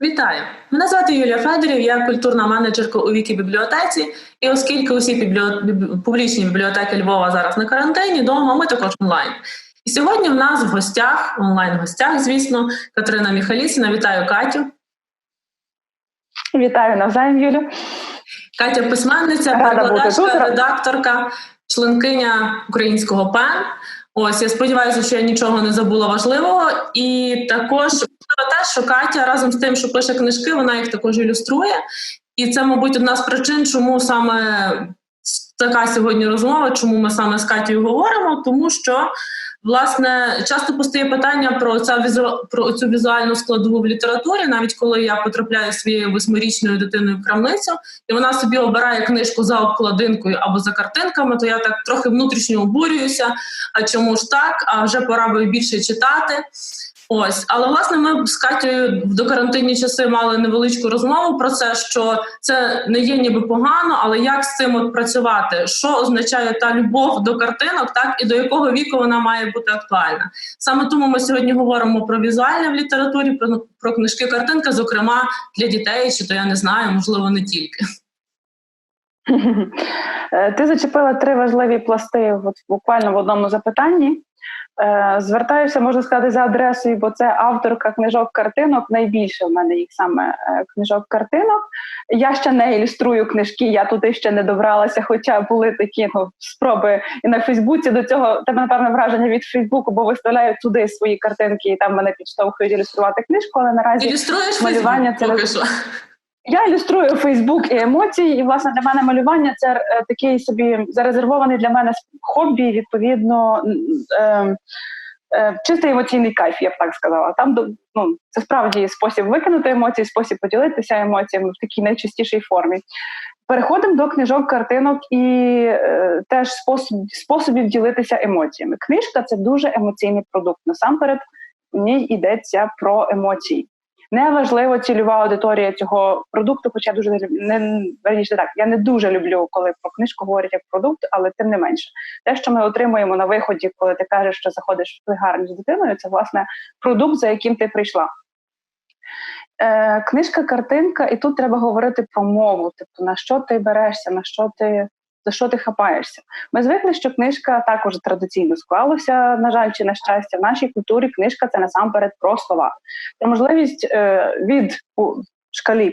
Вітаю! Мене звати Юлія Федорів, я культурна менеджерка у Вікібібліотеці. І оскільки усі публічні бібліотеки Львова зараз на карантині, дома ми також онлайн. І сьогодні в нас в гостях, онлайн-гостях, звісно, Катерина Міхаліцина. Вітаю, Катю! Вітаю навзаєм, Юлю! Катя – письменниця, перекладачка, редакторка, членкиня українського ПЕН. Ось, я сподіваюся, що я нічого не забула важливого. І також те, що Катя разом з тим, що пише книжки, вона їх також ілюструє. І це, мабуть, одна з причин, чому саме така сьогодні розмова, чому ми саме з Катєю говоримо, тому що, власне, часто постає питання про цю візуальну складову в літературі, навіть коли я потрапляю своєю 8-річною дитиною в крамницю, і вона собі обирає книжку за обкладинкою або за картинками, то я так трохи внутрішньо обурююся, а чому ж так, а вже пора би більше читати. Ось, але, власне, ми з Катєю в докарантинні часи мали невеличку розмову про це, що це не є ніби погано, але як з цим от працювати? Що означає та любов до картинок, так, і до якого віку вона має бути актуальна? Саме тому ми сьогодні говоримо про візуальне в літературі, про книжки-картинки, зокрема, для дітей, чи то я не знаю, можливо, не тільки. Ти зачепила 3 важливі пласти буквально в одному запитанні. Звертаюся, можна сказати, за адресою, бо це авторка книжок-картинок. Найбільше в мене їх саме книжок-картинок. Я ще не ілюструю книжки, я туди ще не добралася, хоча були такі спроби і на Фейсбуці. До цього тебе, напевно, враження від Фейсбуку, бо виставляють туди свої картинки і там мене підштовхують ілюструвати книжку, але наразі ілюструєш малювання Фейсбук поки що? Я ілюструю Фейсбук і емоції, і, власне, для мене малювання – це такий собі зарезервований для мене хобі, відповідно, чистий емоційний кайф, я б так сказала. Там, це справді спосіб викинути емоції, спосіб поділитися емоціями в такій найчистішій формі. Переходимо до книжок, картинок і теж способів ділитися емоціями. Книжка – це дуже емоційний продукт. Насамперед, в ній йдеться про емоції. Неважливо цільова аудиторія цього продукту, хоча я не дуже люблю, коли про книжку говорять як продукт, але тим не менше. Те, що ми отримуємо на виході, коли ти кажеш, що заходиш в книгарню з дитиною, це, власне, продукт, за яким ти прийшла. Книжка-картинка, і тут треба говорити про мову, тобто на що ти берешся, за що ти хапаєшся. Ми звикли, що книжка також традиційно склалося, на жаль, чи на щастя, в нашій культурі книжка – це насамперед про слова. Це можливість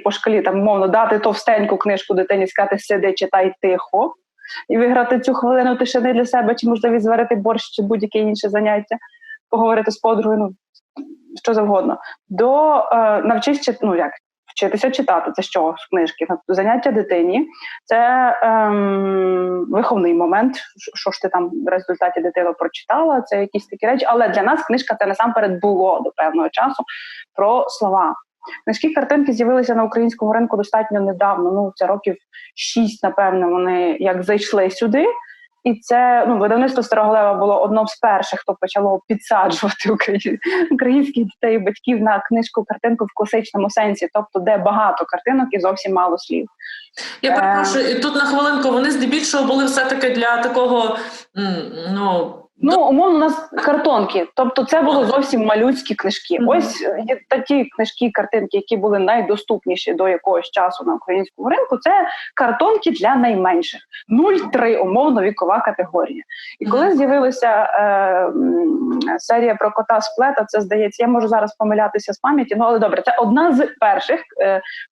по шкалі, там, умовно, дати товстеньку книжку дитині, сказати «сиди, читай тихо», і виграти цю хвилину тишини для себе, чи можливість зварити борщ, чи будь-яке інше заняття, поговорити з подругою, що завгодно. До вчитися читати, це що з книжки? Заняття дитині – це виховний момент, що ж ти там в результаті дитина прочитала, це якісь такі речі. Але для нас книжка – це насамперед було до певного часу про слова. Книжки-картинки з'явилися на українському ринку достатньо недавно, це років 6, напевно, вони як зайшли сюди. І це, видавництво «Старого Лева» було одним з перших, хто почало підсаджувати українських дітей і батьків на книжку-картинку в класичному сенсі, тобто де багато картинок і зовсім мало слів. Я перепрошую, і тут на хвилинку, вони здебільшого були все-таки для такого, умовно, у нас картонки, тобто це були зовсім малюцькі книжки. Ось є такі книжки, картинки, які були найдоступніші до якогось часу на українському ринку, це картонки для найменших. 0,3 умовно вікова категорія. І коли з'явилася серія про кота Сплета, це, здається, я можу зараз помилятися з пам'яті, але добре, це одна з перших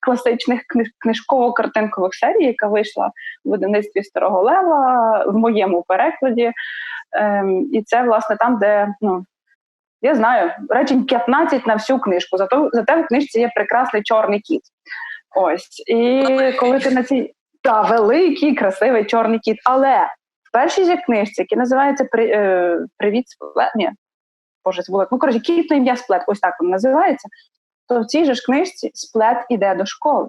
класичних книжково-картинкових серій, яка вийшла в видавництві «Старого Лева», в моєму перекладі. І це, власне, там, де, я знаю, речень 15 на всю книжку, зате в книжці є прекрасний чорний кіт. Ось. І коли ти на цій... великий, красивий чорний кіт. Але в першій же книжці, яка називається «Привіт, Сплет», «Кіт на ім'я Сплет», ось так він називається, то в цій же ж книжці Сплет іде до школи.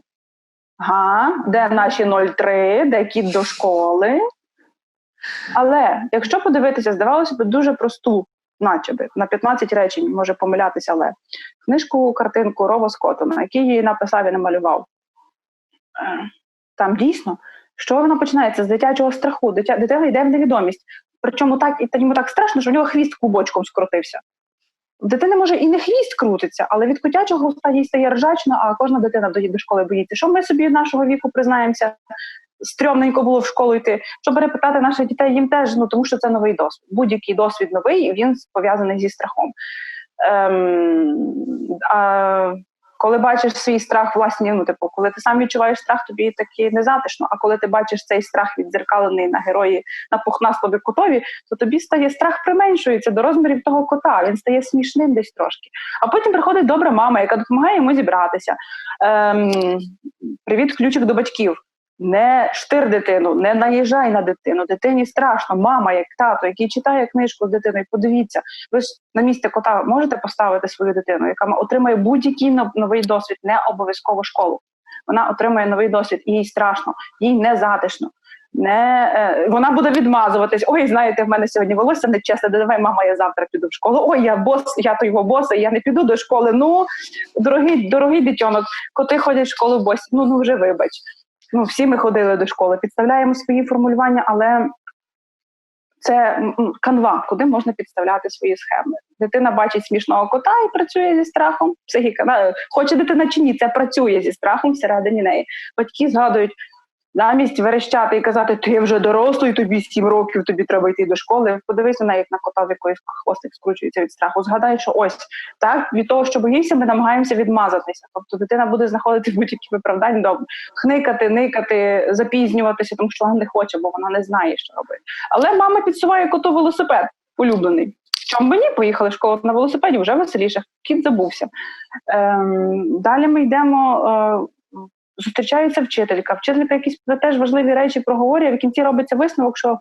Де наші 0,3, де кіт до школи? Але, якщо подивитися, здавалося б, дуже просту, начебто, на 15 речень, може помилятися, але книжку-картинку Роба Скоттона, який її написав і намалював. Там дійсно, що вона починається з дитячого страху, дитина йде в невідомість. Причому йому так страшно, що в нього хвіст клубочком скрутився. В дитини може і не хвіст крутиться, але від котячого хвоста їй стає ржачно, а кожна дитина до школи боїться. Що ми собі нашого віку признаємося? Стрьомненько було в школу йти. Щоб перепитати наших дітей, їм теж, тому що це новий досвід. Будь-який досвід новий, він пов'язаний зі страхом. Коли бачиш свій страх власні, коли ти сам відчуваєш страх, тобі таки незатишно, а коли ти бачиш цей страх віддзеркалений на герої, на пухнастові котові, то тобі стає страх применшується до розмірів того кота, він стає смішним десь трошки. А потім приходить добра мама, яка допомагає йому зібратися. Привіт, ключик до батьків. Не штир дитину, не наїжджай на дитину, дитині страшно. Мама, як тато, який читає книжку з дитиною, подивіться, ви ж на місце кота можете поставити свою дитину, яка отримає будь-який новий досвід, не обов'язково школу. Вона отримує новий досвід, і їй страшно, їй не затишно. Вона буде відмазуватись. Ой, знаєте, в мене сьогодні волосся нечесне, давай, мама, я завтра піду в школу. Ой, я то його боса, я не піду до школи. Ну, дорогий дитьонок, коти ходять в школу босі, ну вже вибач. Всі ми ходили до школи, підставляємо свої формулювання, але це канва, куди можна підставляти свої схеми. Дитина бачить смішного кота і працює зі страхом. Психіка, хоче дитина чи ні, це працює зі страхом всередині неї. Батьки згадують, замість верещати і казати, ти вже дорослий, тобі 7 років, тобі треба йти до школи. Подивись на неї, як на кота, в якої хвостик скручується від страху. Згадай, що ось, так, від того, що боїшся, ми намагаємося відмазатися. Тобто дитина буде знаходити будь-які виправдання, хникати, никати, запізнюватися, тому що вона не хоче, бо вона не знає, що робити. Але мама підсуває коту велосипед, улюблений. Чому би ні? Поїхали в школу на велосипеді, вже веселіше. Кіт забувся. Далі ми йдемо... Зустрічається вчителька якісь теж важливі речі проговорює, в кінці робиться висновок, що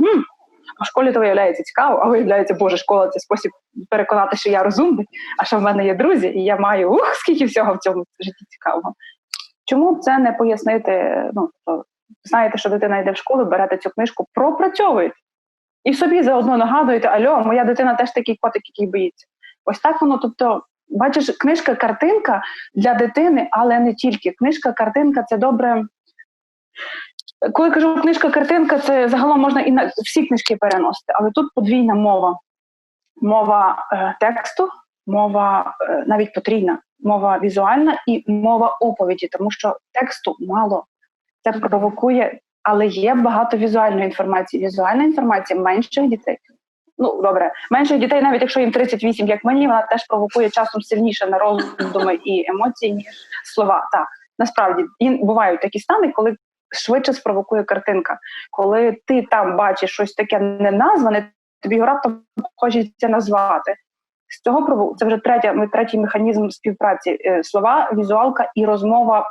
в школі то виявляється цікаво, а виявляється, боже, школа – це спосіб переконати, що я розумний, а що в мене є друзі, і я маю, скільки всього в цьому житті цікавого. Чому це не пояснити, знаєте, що дитина йде в школу, берете цю книжку, пропрацьовуєте, і собі заодно нагадуєте, альо, моя дитина теж такий котик, який боїться. Ось так воно, тобто, бачиш, книжка-картинка для дитини, але не тільки. Книжка-картинка – це добре. Коли кажу книжка-картинка, це загалом можна і на всі книжки переносити, але тут подвійна мова. Мова тексту, мова навіть потрійна, мова візуальна і мова оповіді, тому що тексту мало. Це провокує, але є багато візуальної інформації. Візуальна інформація менших дітей. Добре, менших дітей, навіть якщо їм 38, як мені, вона теж провокує часом сильніше на роздуми і емоції, ніж слова. Так, насправді, бувають такі стани, коли швидше спровокує картинка. Коли ти там бачиш щось таке неназване, тобі його раптом хочеться назвати. З цього це вже третій механізм співпраці. Слова, візуалка і розмова.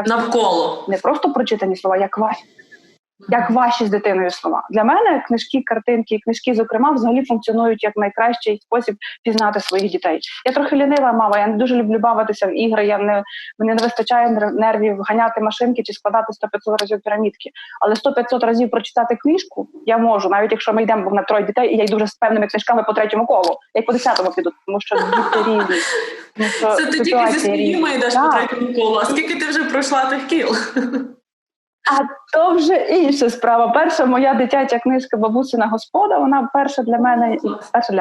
Навколо. Не просто прочитані слова, як ваші з дитиною слова. Для мене книжки, картинки, книжки, зокрема, взагалі функціонують як найкращий спосіб пізнати своїх дітей. Я трохи лінива мама, я не дуже люблю бавитися в ігри, мені не вистачає нервів ганяти машинки чи складати 100-500 разів пірамідки. Але 100-500 разів прочитати книжку я можу, навіть якщо ми йдемо на 3 дітей, і я йду вже з певними книжками по 3-му колу. Я й по 10-му піду, тому що діти різні. Це ти тільки зі своїми йдеш по 3-му колу, а скільки ти вже пройшла тих кіл? А то вже інша справа. Перша моя дитяча книжка «Бабусина господа», вона перша для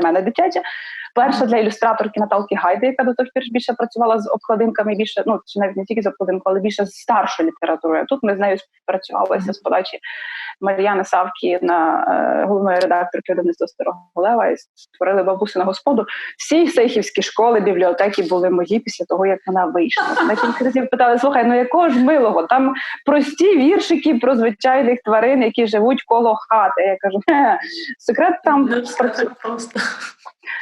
мене дитяча, перша для ілюстраторки Наталки Гайди, яка до того більше працювала з обкладинками, більше, чи навіть не тільки з обкладинкою, але більше з старшою літературою. Тут ми з нею співпрацювалися з подачі Мар'яни Савки, головної редакторки видавництва Старого Лева, і створили «Бабусину господу». Всі сейхівські школи, бібліотеки були мої після того, як вона вийшла. Мене кілька разів питали, слухай, якого ж милого? Там прості віршики про звичайних тварин, які живуть коло хати. Я кажу, секрет там... Не все так просто.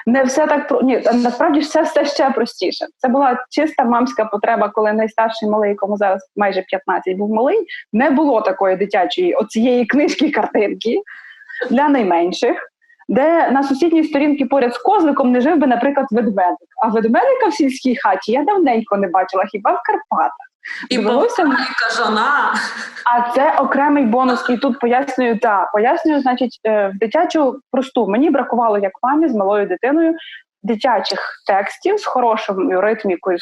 Не все так ні, насправді все ще простіше. Це була чиста мамська потреба, коли найстарший малий, якому зараз майже 15, був малий, не було такої дитячої оцієї книжки-картинки для найменших, де на сусідній сторінці поряд з козликом не жив би, наприклад, ведмедик. А ведмедика в сільській хаті я давненько не бачила, хіба в Карпатах. І бабуся, і кажана. А це окремий бонус. І тут пояснюю, значить, в дитячу просту. Мені бракувало, як мамі, з малою дитиною, дитячих текстів з хорошою ритмікою,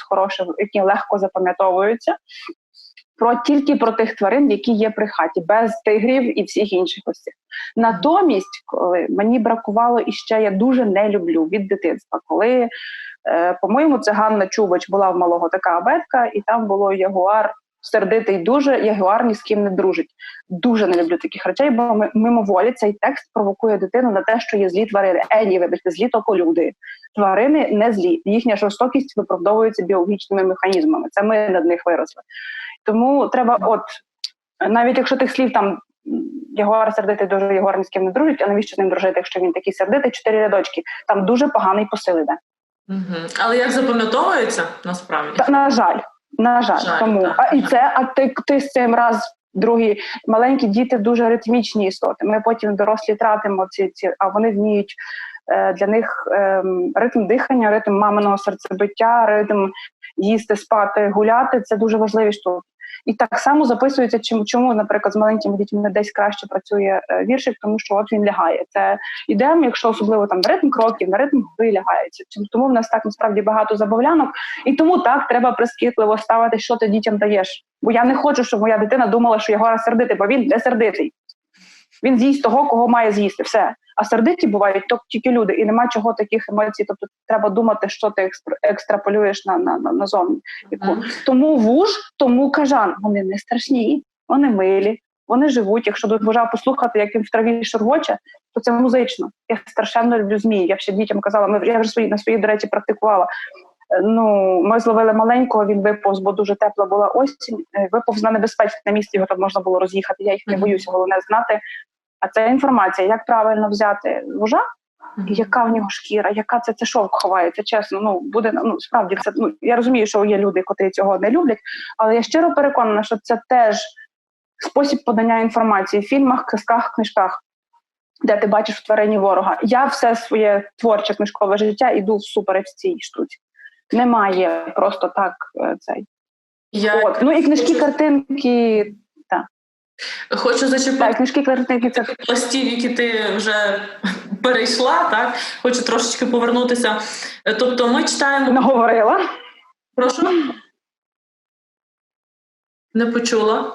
які легко запам'ятовуються. тільки про тих тварин, які є при хаті, без тигрів і всіх інших ось цих. Натомість, коли мені бракувало іще, я дуже не люблю від дитинства, коли, по-моєму, це Ганна Чубач була в малого така абетка, і там було ягуар сердитий дуже, ягуар ні з ким не дружить. Дуже не люблю таких речей, бо мимоволі цей текст провокує дитину на те, що є злі тварини. Ні, вибачте, злі тільки люди. Тварини не злі. Їхня жорстокість виправдовується біологічними механізмами. Це ми над них виросли. Тому треба, навіть якщо тих слів там ягуар сердитий дуже, ягуар ні з ким не дружить, а навіщо з ним дружити, якщо він такий сердитий, 4 рядочки, там дуже поганий посил іде. Але як запам'ятовується, насправді? На жаль, тому. Так. Ти з цим раз, другий, маленькі діти дуже ритмічні істоти. Ми потім дорослі тратимо а вони вміють, для них ритм дихання, ритм маминого серцебиття, ритм їсти, спати, гуляти – це дуже важливі штуки. І так само записується, чому, наприклад, з маленькими дітьми десь краще працює віршик, тому що от він лягає. Це ідемо, якщо особливо там на ритм кроків, на ритм гри лягається. Тому в нас так насправді багато забавлянок, і тому так треба прискіпливо ставити, що ти дітям даєш. Бо я не хочу, щоб моя дитина думала, що ягуар сердитий, бо він не сердитий. Він з'їсть того, кого має з'їсти, все. А сердиті бувають тільки люди, і нема чого таких емоцій, тобто треба думати, що ти екстраполюєш назовні. Тому вуж, тому кажан, вони не страшні, вони милі, вони живуть. Якщо до вужа послухати, як він в траві шургоче, то це музично. Я страшенно люблю змій. Я ще дітям казала, я вже на своїй, до речі, практикувала. Ми зловили маленького, він виповз, бо дуже тепла була осінь, виповз на небезпечне місце, його там можна було роз'їхати, я їх не боюся, головне знати. А це інформація, як правильно взяти вужа, і яка в нього шкіра, яка це шовк ховається, чесно, справді, це, я розумію, що є люди, котрі цього не люблять, але я щиро переконана, що це теж спосіб подання інформації в фільмах, казках, книжках, де ти бачиш в тварині ворога. Я все своє творче книжкове життя іду всупереч цій штуці. Немає просто так цей. І книжки, картинки, так. Хочу зачепити так, книжки, картинки, це постів, які ти вже перейшла, так? Хочу трошечки повернутися. Тобто ми читаємо... Наговорила. Прошу? Не почула.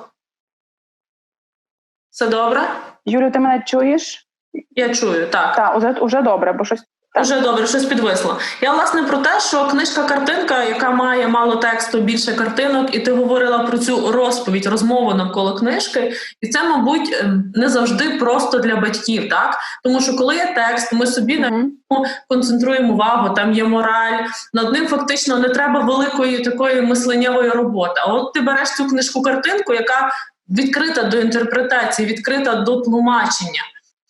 Все добре? Юлю, ти мене чуєш? Я чую, так. Так, уже добре, бо щось... Уже добре, щось підвисло. Я, власне, про те, що книжка-картинка, яка має мало тексту, більше картинок, і ти говорила про цю розповідь, розмову навколо книжки, і це, мабуть, не завжди просто для батьків, так? Тому що коли є текст, ми собі на ньому концентруємо увагу, там є мораль, над ним фактично не треба великої такої мисленнєвої роботи. А от ти береш цю книжку-картинку, яка відкрита до інтерпретації, відкрита до тлумачення.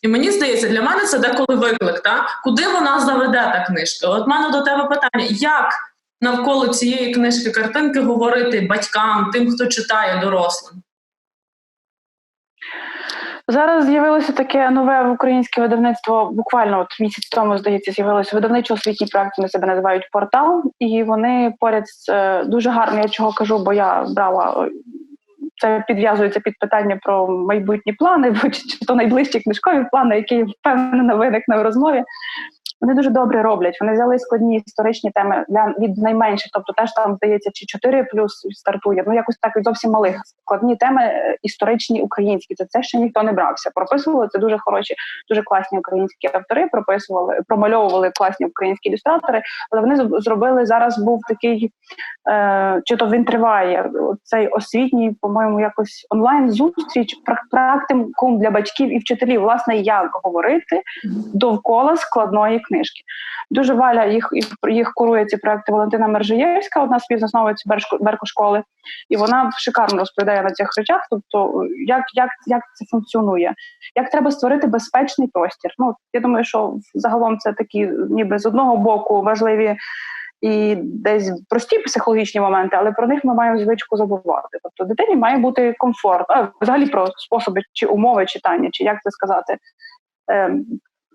І мені здається, для мене це деколи виклик, так? Куди вона заведе, та книжка? От в мене до тебе питання, як навколо цієї книжки-картинки говорити батькам, тим, хто читає, дорослим? Зараз з'явилося таке нове українське видавництво, буквально місяць тому, здається, з'явилося видавничо-освітній проект, вони себе називають «Портал», і вони поряд з дуже гарно, я чого кажу, бо я брала... Це підв'язується під питання про майбутні плани, чи то найближчі книжкові плани, які, впевнено, виникне в розмові. Вони дуже добре роблять. Вони взяли складні історичні теми від найменших, тобто теж там, здається, чи 4 плюс стартує, якось так від зовсім малих. Складні теми історичні, українські. Це ще ніхто не брався. Прописували це дуже хороші, дуже класні українські автори, промальовували класні українські ілюстратори, але вони зробили, зараз був такий, чи то він триває, цей освітній, по-моєму, якось онлайн-зустріч, практикум для батьків і вчителів, власне, як говорити довкола складної книжки. Дуже Валя, їх курує ці проекти Валентина Мержиєвська, одна з співзасновниць Беркошколи, і вона шикарно розповідає на цих речах, тобто як це функціонує, як треба створити безпечний простір. Я думаю, що загалом це такі ніби з одного боку важливі і десь прості психологічні моменти, але про них ми маємо звичку забувати. Тобто дитині має бути комфорт, взагалі про способи чи умови читання, чи як це сказати,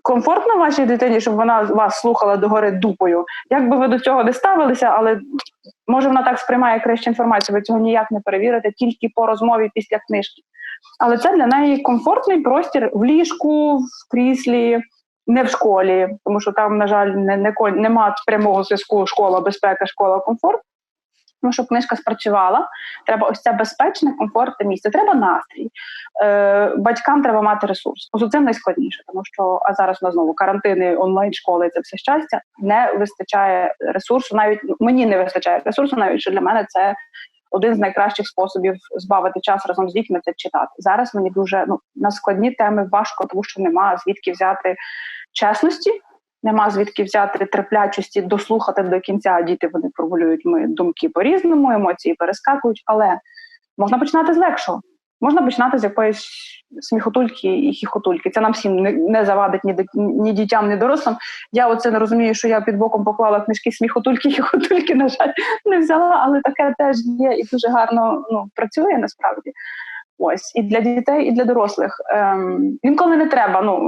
комфортно вашій дитині, щоб вона вас слухала догори дупою. Як би ви до цього не ставилися, але може вона так сприймає кращу інформацію, ви цього ніяк не перевірите, тільки по розмові після книжки. Але це для неї комфортний простір в ліжку, в кріслі, не в школі, тому що там, на жаль, нема прямого зв'язку школа-безпека, школа-комфорт. Тому що книжка спрацювала, треба ось це безпечне, комфортне місце, треба настрій. Батькам треба мати ресурс. Ось це найскладніше, тому що, а зараз у нас знову карантини, онлайн-школи, це все щастя, не вистачає ресурсу, навіть мені не вистачає ресурсу, навіть що для мене це один з найкращих способів збавити час разом з дітьми – це читати. Зараз мені дуже, на складні теми важко, тому що нема звідки взяти чесності, нема звідки взяти терплячості, дослухати до кінця. Діти, вони формулюють думки по-різному, емоції перескакують, але можна починати з легшого. Можна починати з якоїсь сміхотульки і хіхотульки. Це нам всім не завадить ні дітям, ні дорослим. Я оце не розумію, що я під боком поклала книжки сміхотульки, хіхотульки, на жаль, не взяла, але таке теж є і дуже гарно працює насправді. Ось, і для дітей, і для дорослих. Інколи не треба,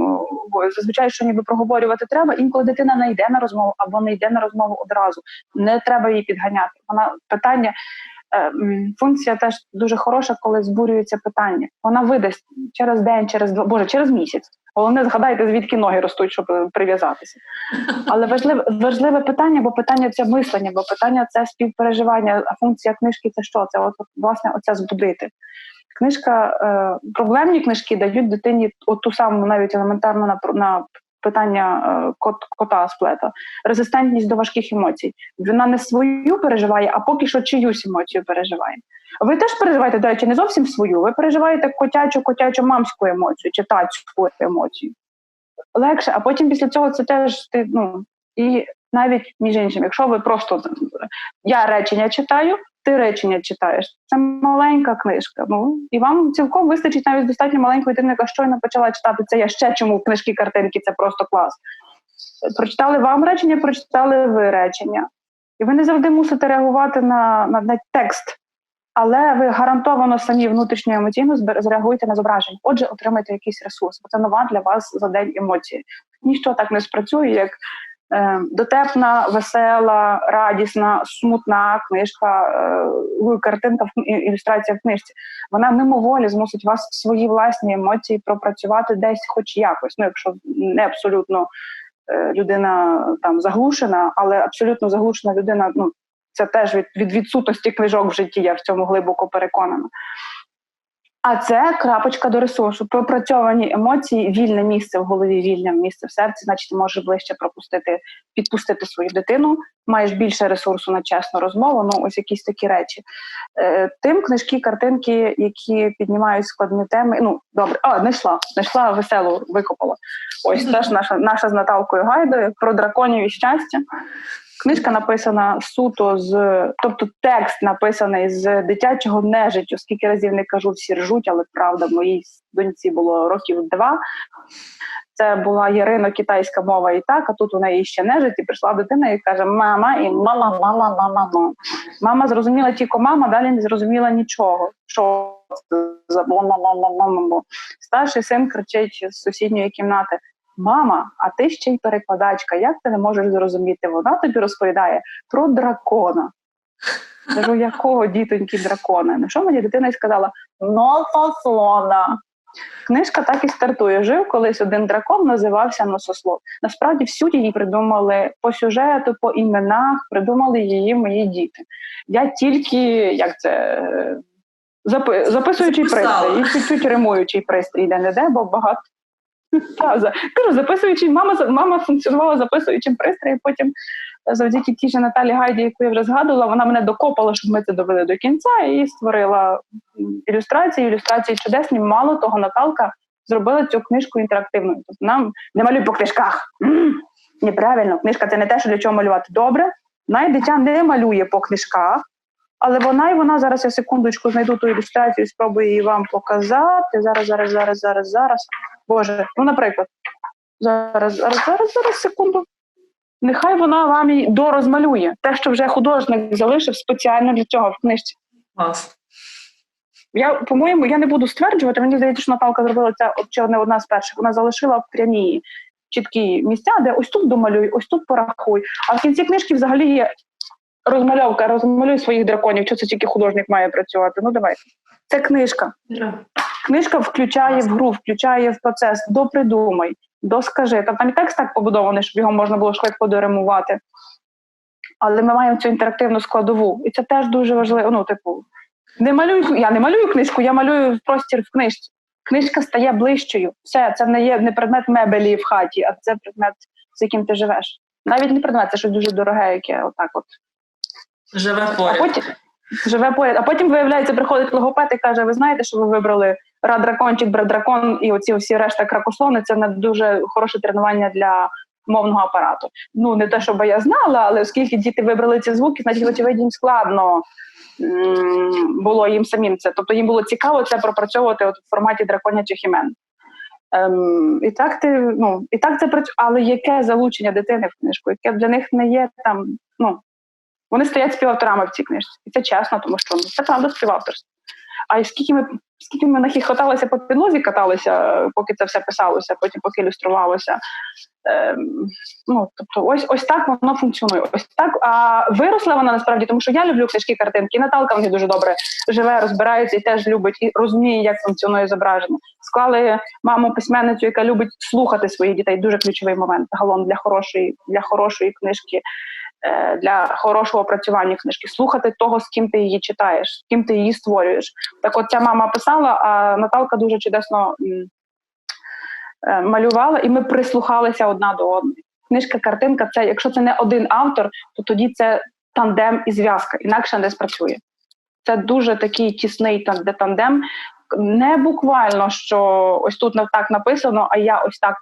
зазвичай, що ніби проговорювати треба, інколи дитина не йде на розмову або не йде на розмову одразу. Не треба її підганяти. Функція теж дуже хороша, коли збурюється питання. Вона видасть через день, через місяць. Головне, згадайте, звідки ноги ростуть, щоб прив'язатися. Але важливе питання, бо питання – це мислення, бо питання – це співпереживання. А функція книжки – це що? Це, власне, оце збудити. Проблемні книжки дають дитині ту саму, навіть елементарно на питання кота з плета. Резистентність до важких емоцій. Вона не свою переживає, а поки що чиюсь емоцію переживає. Ви теж переживаєте, до речі, не зовсім свою. Ви переживаєте котячу-мамську емоцію чи татську емоцію. Легше, а потім після цього це теж, і навіть між іншим, якщо ви просто, я речення читаю, ти речення читаєш. Це маленька книжка. І вам цілком вистачить навіть достатньо маленької дитини, яка щойно почала читати. Це я ще чому книжки-картинки, це просто клас. Прочитали вам речення, прочитали ви речення. І ви не завжди мусите реагувати на текст, але ви гарантовано самі внутрішньо емоційно зреагуєте на зображення. Отже, отримайте якийсь ресурс, бо це нова для вас за день емоції. Ніщо так не спрацює, як дотепна, весела, радісна, смутна книжка, картинка, ілюстрація в книжці. Вона мимоволі змусить вас свої власні емоції пропрацювати десь хоч якось. Якщо не абсолютно людина там заглушена, але абсолютно заглушена людина, це теж від відсутності книжок в житті, я в цьому глибоко переконана. А це крапочка до ресурсу. Пропрацьовані емоції, вільне місце в голові, вільне місце в серці, значить, ти можеш ближче підпустити свою дитину, маєш більше ресурсу на чесну розмову, ось якісь такі речі. Тим книжки, картинки, які піднімають складні теми, добре, знайшла веселу, викопала. Ось теж наша з Наталкою Гайдою про драконів і щастя. Книжка написана суто тобто текст написаний з дитячого нежиттю. Скільки разів не кажу, всі ржуть, але правда, моїй доньці було років 2. Це була ярино-китайська мова і так, а тут у неї ще нежить, і прийшла дитина і каже «мама» і «мама». Мама зрозуміла тільки «мама», далі не зрозуміла нічого. Що це за «мама». Старший син кричить з сусідньої кімнати: «Мама, а ти ще й перекладачка, як ти не можеш зрозуміти? Вона тобі розповідає про дракона». Кажу, якого, дітоньки, дракона? На що мені дитина й сказала: «Носослона». Книжка так і стартує. Жив колись один дракон, називався Носослон. Насправді всю її придумали по сюжету, по іменах, придумали її мої діти. Я тільки, записуючий пристрій, і чуть-чуть римуючий пристрій, де-не-де, бо багато. Кажу, записуючий, мама функціонувала записуючим пристроєм, потім завдяки тій же Наталі Гайді, яку я вже згадувала, вона мене докопала, щоб ми це довели до кінця, і створила ілюстрації чудесні. Мало того, Наталка зробила цю книжку інтерактивною. Тобто нам не малюй по книжках. Неправильно, книжка – це не те, що для чого малювати. Добре, дитя не малює по книжках, але вона, зараз я секундочку знайду ту ілюстрацію, спробую її вам показати. Зараз. Боже, наприклад, зараз, секунду. Нехай вона вам і дорозмалює. Те, що вже художник залишив спеціально для цього в книжці. По-моєму, я не буду стверджувати, мені здається, що Наталка зробила це чи не одна з перших. Вона залишила прямі, чіткі місця, де ось тут домалюй, ось тут порахуй. А в кінці книжки взагалі є розмальовка, розмалюй своїх драконів, що це тільки художник має працювати. Давайте. Це книжка. Книжка включає в гру, включає в процес. Допридумай, доскажи. Там і текст так побудований, щоб його можна було швидко доримувати. але ми маємо цю інтерактивну складову. І це теж дуже важливо. Ну, типу, я не малюю книжку, я малюю простір в книжці. Книжка стає ближчою. Все, це не є не предмет мебелі в хаті, а це предмет, з яким ти живеш. Навіть не предмет, це щось дуже дороге, яке отак от. Живе поряд. А потім, виявляється, приходить логопед і каже, ви знаєте, що ви вибрали ра-дракончик, бра-дракон і оці всі решта кракослони, це не дуже хороше тренування для мовного апарату. Ну, не те, щоб я знала, але оскільки діти вибрали ці звуки, значить, очевидно, їм складно було їм самим це. Тобто їм було цікаво це пропрацьовувати от в форматі драконячих імен. І так це працює. Але яке залучення дитини в книжку, яке для них не є там, ну, вони стоять співавторами в цій книжці. І це чесно, тому що це правда співавторство. А скільки ми нахихоталися по підлозі, каталися, поки це все писалося, потім поки ілюструвалося. Тобто ось так воно функціонує. Ось так. А виросла вона насправді, тому що я люблю книжки-картинки, і Наталка в них дуже добре живе, розбирається і теж любить, і розуміє, як функціонує зображення. Склали маму письменницю, яка любить слухати своїх дітей. Дуже ключовий момент, загалом для хорошої книжки, для хорошого опрацювання книжки. Слухати того, з ким ти її читаєш, з ким ти її створюєш. Так от ця мама писала, а Наталка дуже чудесно малювала, і ми прислухалися одна до одної. Книжка-картинка – це, якщо це не один автор, то тоді це тандем і зв'язка, інакше не спрацює. Це дуже такий тісний тандем. Не буквально, що ось тут так написано, а я ось так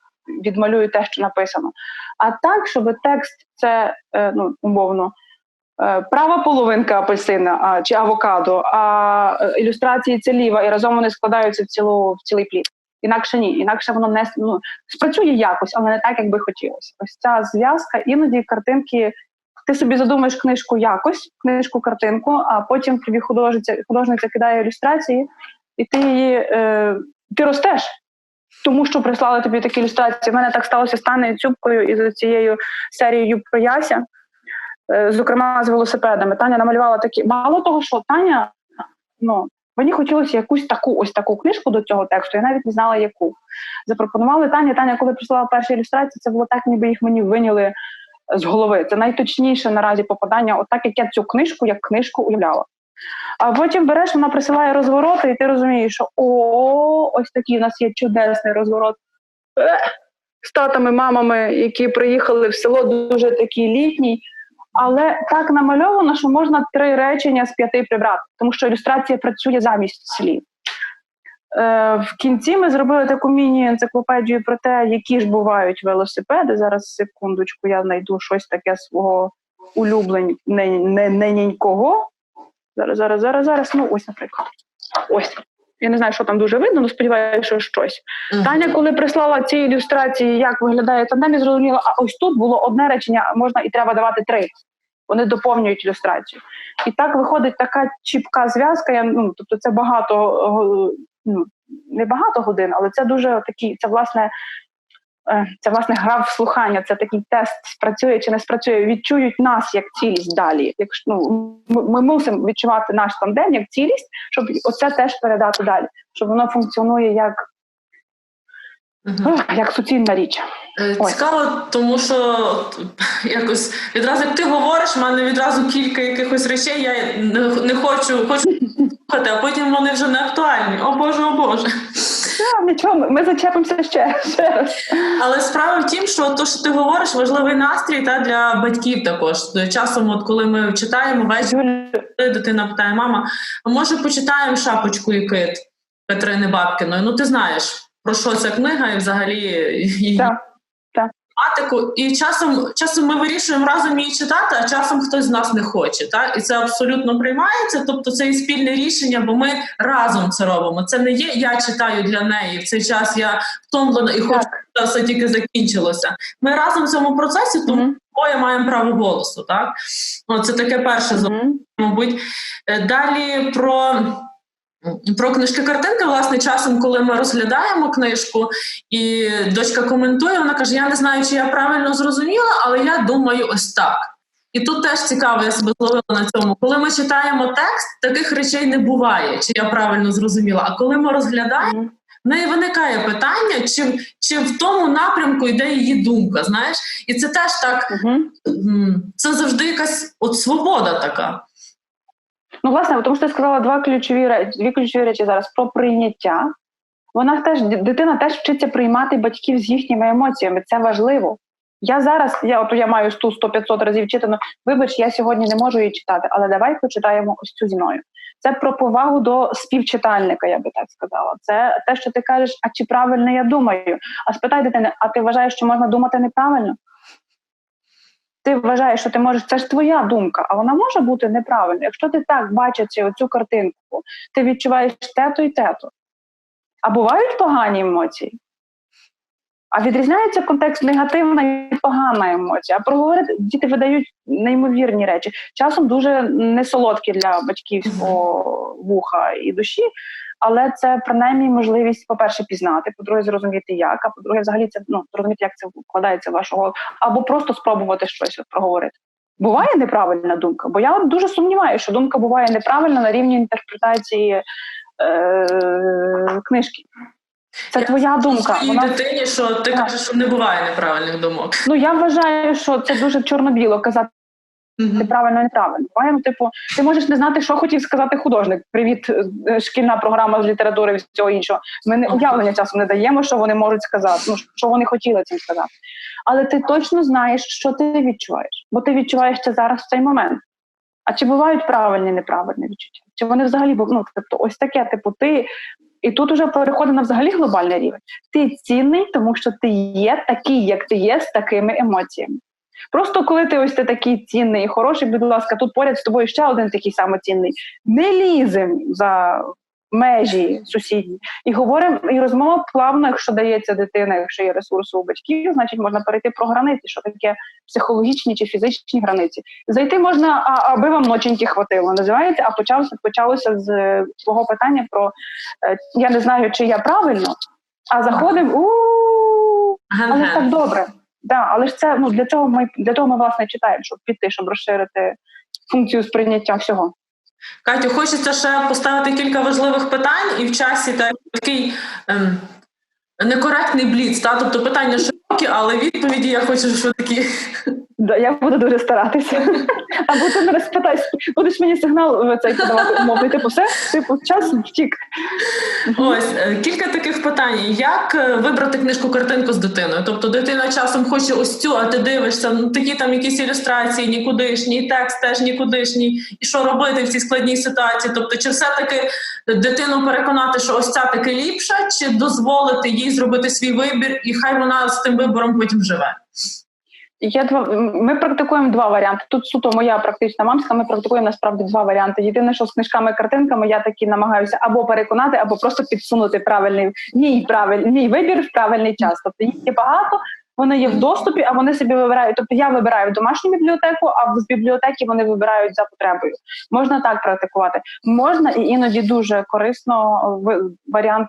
відмалюю те, що написано. А так, щоб текст – це, умовно, права половинка апельсина чи авокадо, а ілюстрації – це ліва, і разом вони складаються в цілий плід. Інакше ні, інакше воно не спрацює якось, але не так, як би хотілося. Ось ця зв'язка, іноді картинки, ти собі задумаєш книжку якось, книжку-картинку, а потім тобі художниця кидає ілюстрації, і ти ростеш, тому що прислали тобі такі ілюстрації. У мене так сталося з Танею Цюбкою і з цією серією про Яся, зокрема з велосипедами. Таня намалювала такі. Мало того, що Таня, мені хотілося якусь таку книжку до цього тексту, я навіть не знала, яку. Запропонували Таня, коли прислала перші ілюстрації, це було так, ніби їх мені виняли з голови. Це найточніше наразі попадання, отак, як я цю книжку, як книжку уявляла. А потім береш, вона присилає розвороти, і ти розумієш, що ось такий у нас є чудесний розворот з татами, мамами, які приїхали в село, дуже такий літній, але так намальовано, що можна 3 речення з 5 прибрати, тому що ілюстрація працює замість слів. В кінці ми зробили таку міні-енциклопедію про те, які ж бувають велосипеди. Зараз, секундочку, я знайду щось таке свого улюблененького. Зараз. Ось, наприклад. Ось. Я не знаю, що там дуже видно, але сподіваюся, що щось. Таня, коли прислала ці ілюстрації, як виглядає тандем, я зрозуміла, а ось тут було одне речення, можна і треба давати 3. Вони доповнюють ілюстрацію. І так виходить така чіпка зв'язка, тобто це не багато годин, але це дуже такий, це власне гра в слухання, це такий тест, спрацює чи не спрацює, відчують нас як цілість далі. Ми мусимо відчувати наш тандем як цілість, щоб оце теж передати далі, щоб воно функціонує як суцільна річ. Цікаво, тому що якось відразу, як ти говориш, в мене відразу кілька якихось речей, я не хочу слухати, а потім вони вже не актуальні. О Боже. Нічого, ми зачепимося ще раз. Але справа в тім, що то, що ти говориш, важливий настрій для батьків також. Часом, коли ми читаємо ввечері, дитина питає: мама, а може почитаємо «Шапочку і кит» Катерини Бабкіної? Ти знаєш, про що ця книга і взагалі її тематику. І часом ми вирішуємо разом її читати, а часом хтось з нас не хоче. І це абсолютно приймається, тобто це і спільне рішення, бо ми разом це робимо. Це не є «я читаю для неї, в цей час я втомлена і хочу, щоб все тільки закінчилося». Ми разом в цьому процесі, тому обоє маємо право голосу. Це таке перше, мабуть. Далі про книжки-картинки, власне, часом, коли ми розглядаємо книжку, і дочка коментує, вона каже: я не знаю, чи я правильно зрозуміла, але я думаю ось так. І тут теж цікаво, я себе зловила на цьому. Коли ми читаємо текст, таких речей не буває, чи я правильно зрозуміла. А коли ми розглядаємо, в неї виникає питання, чи в тому напрямку йде її думка, знаєш? І це теж так, це завжди якась от свобода така. Ну, власне, тому що ти сказала дві ключові речі зараз про прийняття. Дитина теж вчиться приймати батьків з їхніми емоціями, це важливо. Я маю 100-500 разів читано, вибач, я сьогодні не можу її читати, але давай почитаємо ось цю зі мною. Це про повагу до співчитальника, я би так сказала. Це те, що ти кажеш, а чи правильно я думаю? А спитай дитини, а ти вважаєш, що можна думати неправильно? Ти вважаєш, що ти можеш, це ж твоя думка, а вона може бути неправильною. Якщо ти так бачиш оцю картинку, ти відчуваєш те-то і те-то. А бувають погані емоції? А відрізняється контекст негативна і погана емоція. А проговорити, діти видають неймовірні речі. Часом дуже несолодкі для батьківського вуха і душі, але це принаймні можливість, по-перше, пізнати, по-друге, зрозуміти як, а по-друге, взагалі це зрозуміти, як це вкладається в вашу голову, або просто спробувати щось проговорити. Буває неправильна думка, бо я дуже сумніваюся, що думка буває неправильна на рівні інтерпретації книжки. Це твоя думка. Вона дитині, що ти кажеш, що не буває неправильних думок. Ну, я вважаю, що це дуже чорно-біло казати правильно і неправильно. Ти можеш не знати, що хотів сказати художник. Привіт, шкільна програма з літератури і всього іншого. Ми не уявлення часом не даємо, що вони можуть сказати, що вони хотіли цим сказати. Але ти точно знаєш, що ти відчуваєш. Бо ти відчуваєш це зараз в цей момент. А чи бувають правильні і неправильні відчуття? Чи вони взагалі, ось таке, ти... І тут уже переходить на взагалі глобальний рівень. Ти цінний, тому що ти є такий, як ти є, з такими емоціями. Просто коли ти такий цінний і хороший, будь ласка, тут поряд з тобою ще один такий самоцінний. Не лізем за межі сусідні. І говоримо, і розмова плавно, якщо дається дитина, якщо є ресурси у батьків, значить можна перейти про границі, що таке психологічні чи фізичні границі. Зайти можна, аби вам ноченьки хватило, називається, а почалося з твого питання про, я не знаю, чи я правильно, а заходимо, але так добре. Да, але ж це, для того ми, власне, читаємо, щоб піти, щоб розширити функцію сприйняття всього. Катю, хочеться ще поставити кілька важливих питань, і в часі такий некоректний бліц, тобто питання широкі, але відповіді я хочу, що такі... Да, я буду дуже старатися. Або ти мене спитай, будеш мені сигнал цей подавати умовний, все, час втік. Ось, кілька таких питань. Як вибрати книжку-картинку з дитиною? Тобто дитина часом хоче ось цю, а ти дивишся, такі там якісь ілюстрації, нікудишні, текст теж нікудишній, і що робити в цій складній ситуації? Тобто, чи все-таки дитину переконати, що ось ця таки ліпша, чи дозволити їй зробити свій вибір, і хай вона з тим вибором потім живе? Ми практикуємо два варіанти. Тут суто моя практична мамська, ми практикуємо насправді два варіанти. Єдине, що з книжками-картинками я таки намагаюся або переконати, або просто підсунути правильний вибір в правильний час. Тобто їх є багато, вони є в доступі, а вони собі вибирають. Тобто я вибираю домашню бібліотеку, а з бібліотеки вони вибирають за потребою. Можна так практикувати. Можна і іноді дуже корисно варіант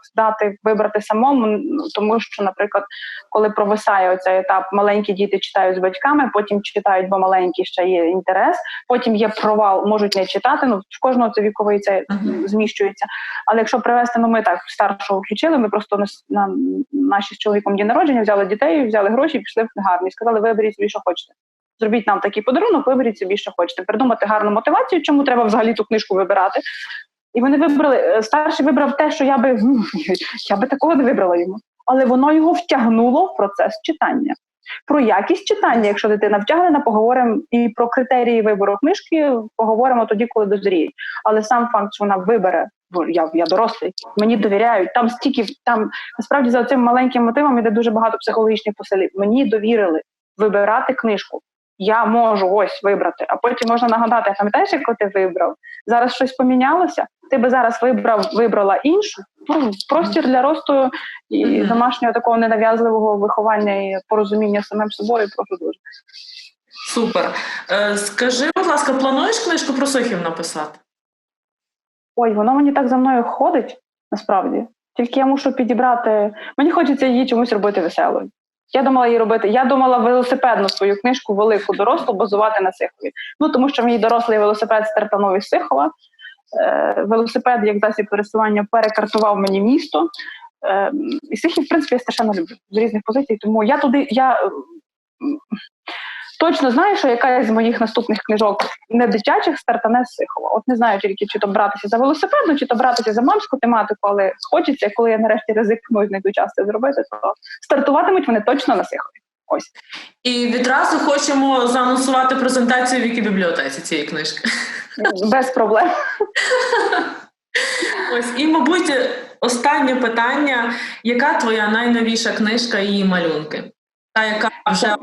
вибрати самому, тому що, наприклад, коли провисає оцей етап, маленькі діти читають з батьками, потім читають, бо маленькі ще є інтерес, потім є провал, можуть не читати, в кожного це віковий це зміщується. Але якщо привести, ми так старшого включили, ми просто на наші з чоловіком день народження взяли дітей, взяли гроші, пішли в книгарню і сказали, виберіть собі, що хочете. Зробіть нам такий подарунок, виберіть собі, що хочете. Придумати гарну мотивацію, чому треба взагалі ту книжку вибирати. І вони вибрали, старший вибрав те, що я би такого не вибрала йому. Але воно його втягнуло в процес читання. Про якість читання, якщо дитина втягнена, поговоримо і про критерії вибору книжки, поговоримо тоді, коли дозріють. Але сам факт, що вона вибере, бо я дорослий, мені довіряють, там насправді за цим маленьким мотивом іде дуже багато психологічних посилів. Мені довірили вибирати книжку. Я можу ось вибрати, а потім можна нагадати, пам'ятаєш, як ти вибрав? Зараз щось помінялося? Ти би зараз вибрала іншу? Простір для росту і домашнього такого ненав'язливого виховання і порозуміння з самим собою просто дуже. Супер. Скажи, будь ласка, плануєш книжку про сихів написати? Ой, воно мені так за мною ходить, насправді. Тільки я мушу підібрати... Мені хочеться її чомусь робити веселою. Я думала велосипедну свою книжку, велику дорослу, базувати на Сихові. Тому що мій дорослий велосипед стартанув із Сихова. Велосипед, як засіб пересування, перекартував мені місто. І стихів, в принципі, я страшенно люблю з різних позицій, тому я точно знаю, що якась з моїх наступних книжок не дитячих стартане з Сихова. От не знаю тільки, чи то братися за велосипедну, чи то братися за мамську тематику, але хочеться, коли я нарешті ризикну і знайду час це зробити, то стартуватимуть вони точно на Сихові. Ось. І відразу хочемо заанонсувати презентацію в Вікібібліотеці цієї книжки. Без проблем. Ось, і, мабуть, останнє питання. Яка твоя найновіша книжка і її малюнки? Та, яка вже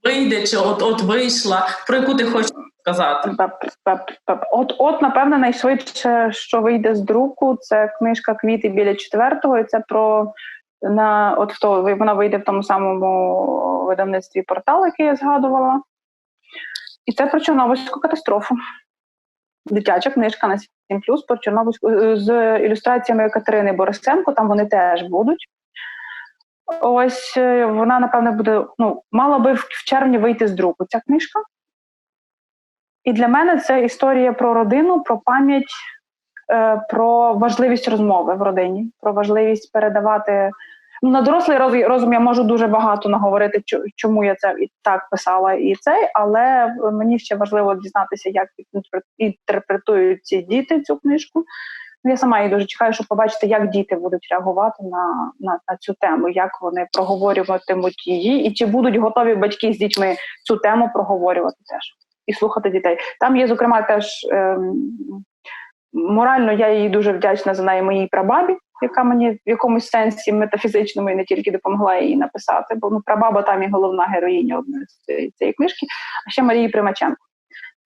вийде, чи от вийшла, про яку ти хочеш сказати? От, напевно, найшвидше, що вийде з друку, це книжка «Квіти біля 4-го», і це вона вийде в тому самому видавництві «Портал», який я згадувала. І це про Чорнобильську катастрофу. Дитяча книжка на 7+, про Чорнобильську, з ілюстраціями Катерини Борисенко, там вони теж будуть. Ось вона, напевно, буде, мала би в червні вийти з друку ця книжка. І для мене це історія про родину, про пам'ять, про важливість розмови в родині, про важливість передавати. На дорослий розум я можу дуже багато наговорити, чому я це і так писала, але мені ще важливо дізнатися, як інтерпретують ці діти цю книжку. Я сама її дуже чекаю, щоб побачити, як діти будуть реагувати на цю тему, як вони проговорюватимуть її, і чи будуть готові батьки з дітьми цю тему проговорювати теж і слухати дітей. Там є, зокрема, теж морально я їй дуже вдячна за неї моїй прабабі, яка мені в якомусь сенсі метафізичному і не тільки допомогла її написати, бо прабаба там і головна героїня одної з цієї книжки, а ще Марії Примаченко.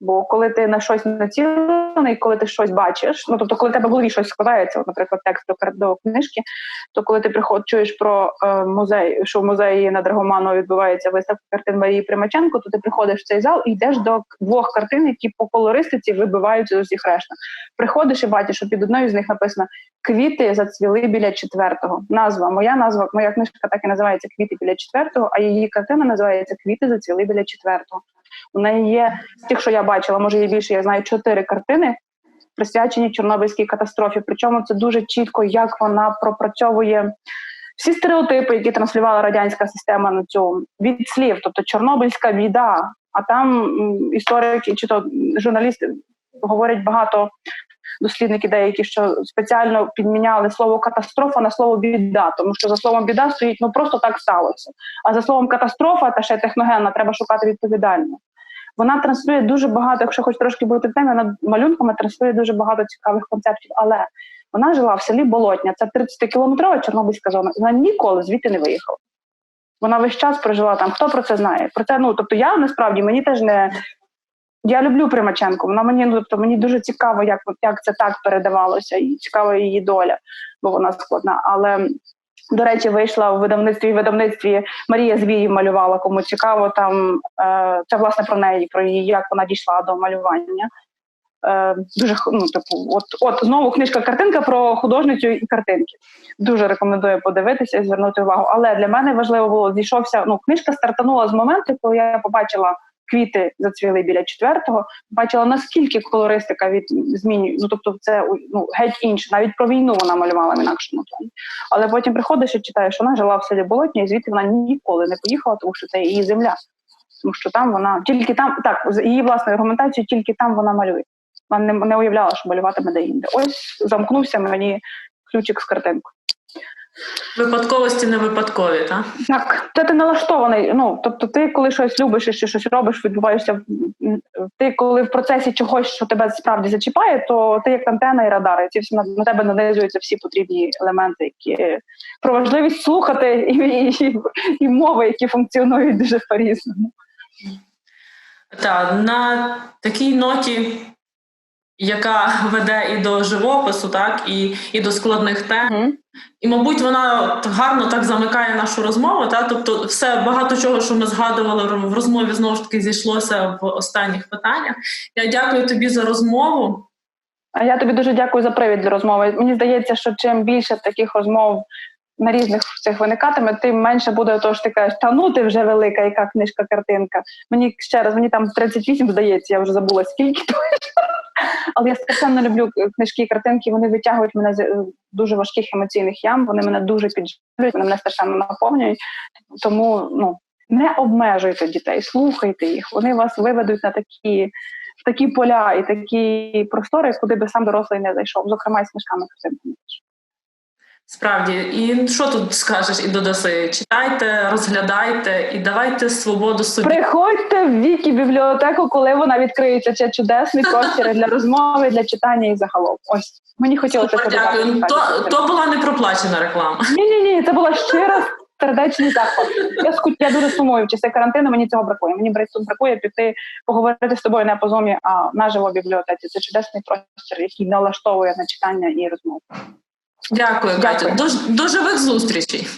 Бо коли ти на щось націлений, коли ти щось бачиш, тобто коли в тебе в голові щось складається, наприклад, текст до книжки, то коли ти чуєш про музей, що в музеї на Драгоманова відбувається виставка картин Марії Примаченко, то ти приходиш в цей зал і йдеш до 2 картин, які по колористиці вибиваються з усіх решта. Приходиш і бачиш, що під одною з них написано «Квіти зацвіли біля 4-го». Моя книжка так і називається «Квіти біля 4-го», а її картина називається «Квіти зацвіли біля 4-го». У неї є, з тих, що я бачила, може є більше, я знаю, 4 картини, присвячені Чорнобильській катастрофі. Причому це дуже чітко, як вона пропрацьовує всі стереотипи, які транслювала радянська система на цю від слів, тобто Чорнобильська біда. А там історики чи то журналісти говорять багато, дослідники деякі, що спеціально підміняли слово «катастрофа» на слово «біда», тому що за словом «біда» стоїть просто так сталося. А за словом «катастрофа» та ще техногенна треба шукати відповідально. Вона транслює дуже багато, якщо хоч трошки бути в темі, вона малюнками транслює дуже багато цікавих концептів, але вона жила в селі Болотня, це 30-кілометрова Чорнобильська зона, вона ніколи звідти не виїхала. Вона весь час прожила там, хто про це знає? Про це, тобто я насправді, мені теж не... Я люблю Примаченко, мені дуже цікаво, як це так передавалося, і цікава її доля, бо вона складна. Але, до речі, вийшла в видавництві Марія Звій малювала, кому цікаво, там це, власне, про неї, про її, як вона дійшла до малювання. Дуже, знову книжка-картинка про художницю і картинки. Дуже рекомендую подивитися і звернути увагу. Але для мене важливо було, книжка стартанула з моменту, коли я побачила «Квіти зацвіли біля 4-го», бачила, наскільки колористика змінює, тобто це геть інше, навіть про війну вона малювала в інакшому плані. Але потім приходиш і читаєш, що вона жила в селі Болотня, і звідти вона ніколи не поїхала, тому що це її земля. Тому що там вона, тільки там, з її власною аргументацією, тільки там вона малює. Вона не уявляла, що малюватиме де-інде. Ось замкнувся мені ключик з картинкою. Випадковості не випадкові, так? Так, це ти налаштований. Тобто ти, коли щось любиш і щось робиш, відбуваєшся, ти коли в процесі чогось, що тебе справді зачіпає, то ти як антена і радар, і ці на тебе нанизуються всі потрібні елементи, які про важливість слухати і мови, які функціонують дуже по-різному. Так, на такій ноті, яка веде і до живопису, так, і до складних тем. І, мабуть, вона гарно так замикає нашу розмову. Так? Тобто багато чого, що ми згадували в розмові, знову ж таки зійшлося в останніх питаннях. Я дякую тобі за розмову. А я тобі дуже дякую за привід для розмови. Мені здається, що чим більше таких розмов на різних цих виникатиме, тим менше буде того, що ти кажеш, ти вже велика, яка книжка-картинка. Мені там 38, здається, я вже забула скільки. Але я страшенно люблю книжки і картинки, вони витягують мене з дуже важких емоційних ям, вони мене дуже підживлюють, вони мене страшенно наповнюють. Тому не обмежуйте дітей, слухайте їх, вони вас виведуть на такі поля і такі простори, куди би сам дорослий не зайшов, зокрема і з книжками картинками. Справді, і що тут скажеш і додаси? Читайте, розглядайте і давайте свободу собі. Приходьте в Вікі-бібліотеку, коли вона відкриється. Це чудесний простір для розмови, для читання і загалом. Ось, мені хотілося це дякую. То була не проплачена реклама. Ні, це була щира сердечний захват. Я дуже сумую в часи карантину, мені цього бракує. Мені бракує піти поговорити з тобою не по зумі, а наживо в бібліотеці. Це чудесний простір, який налаштовує на читання і розмову. Дякую, Катя. До живих зустрічей.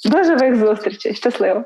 До живих зустрічей. Щасливо.